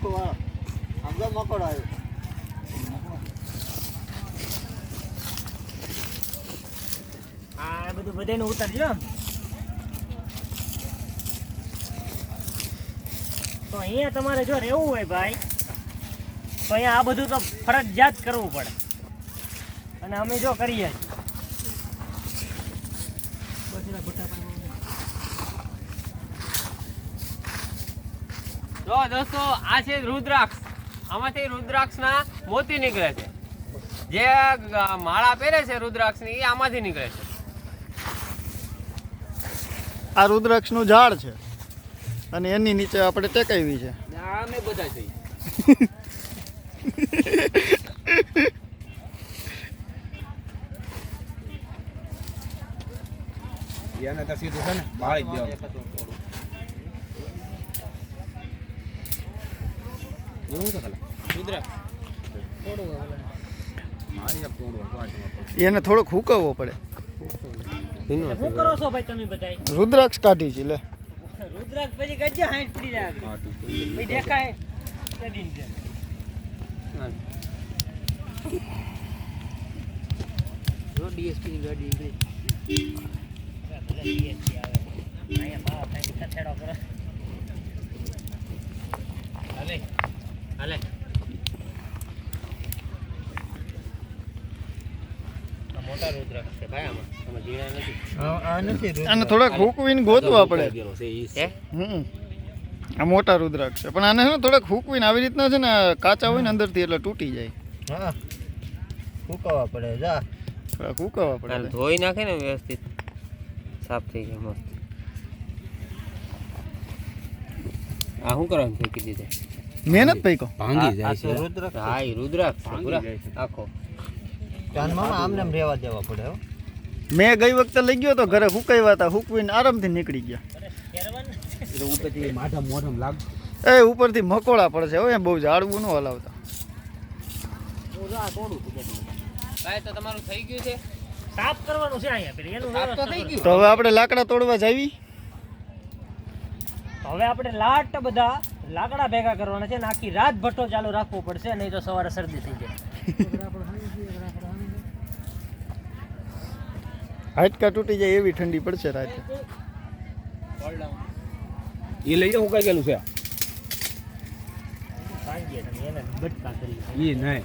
સમજો મકોડો આવ્યો. આ બધું બધાને ઉતારજો. તો અહીંયા તમારે જો રહેવું હોય ભાઈ તો અહીંયા આ બધું તો ફરજિયાત કરવું પડે અને અમે જો કરીએ જો દોસ્તો આ છે રુદ્રાક્ષ. આમાંથી રુદ્રાક્ષના મોતી નીકળે છે. જે માળા પહેરે છે રુદ્રાક્ષની એ આમાંથી નીકળે છે. આ રુદ્રાક્ષનું ઝાડ છે અને એની નીચે આપણે ટેકાવી છે. આ અમે બધા છે. એને તો સીધું છે ને બાળી જ દેવાનું. એવું તો ખાલી રુદ્રાક્ષ મારી એક તોડવો એને થોડોક હુકવવો પડે. શું કરો છો ભાઈ તમે બધાય? રુદ્રાક્ષ કાઢી છે લે. રુદ્રાક્ષ પછી ગજ્જે હાઈટ પડી જાય ભાઈ દેખાય કદી છે. જો ડીએસપી ની ગાડી નીકળી. અહીંયા માવા ખાઈ કથેડો કરો. હાલે હાલે મોટા રુદ્રાક્ષ છે ભાઈ. આમાં ઝીણા નથી. આને થોડાક હુકવીને ગોતવા પડે. હે આ મોટા રુદ્રાક્ષ છે પણ આને છે ને થોડાક હુકવીને આવી રીતના છે ને કાચા હોય ને અંદરથી એટલે તૂટી જાય. હા ફૂકવા પડે જા થોડાક હુકવવા પડે. ધોઈ નાખે ને વ્યવસ્થિત સાફ થઈ જાય મસ્ત. આ શું કરવાનું ફેંકી દીધે? મહેનત ભાઈ કહો. ભાંગી જાય છે હા એ રુદ્રાક્ષ છે પૂરા આખો. કાનમાં આમને આમ રહેવા દેવા પડે હો. મેં ગઈ વખતે લઈ ગયો તો ઘરે હુકાવ્યા હતા, હુકવીને આરામથી નીકળી ગયા. એટલે ઉપરથી માથા મોઢમ લાગ એ ઉપરથી મકોડા પડશે હવે બહુ ઝાડવું ન હલાવતા. ભાઈ તો તમારું થઈ ગયું છે. સાફ કરવાનું છે અહીંયા પેલી એનું સાફ તો થઈ ગયું. તો હવે આપણે લાકડા તોડવા જાવી. હવે આપણે લાટ બધા લાકડા ભેગા કરવાના છે ને આખી રાત ભઠ્ઠો ચાલુ રાખવો પડશે નહીં તો સવારે શરદી થઈ જાય. હાડકા તૂટી જાય એવી ઠંડી પડશે રાતે. એ લઈ જાવ હુકાઈ ગયેલું છે સાંજે તમે એને બટકા કરી એ નહીં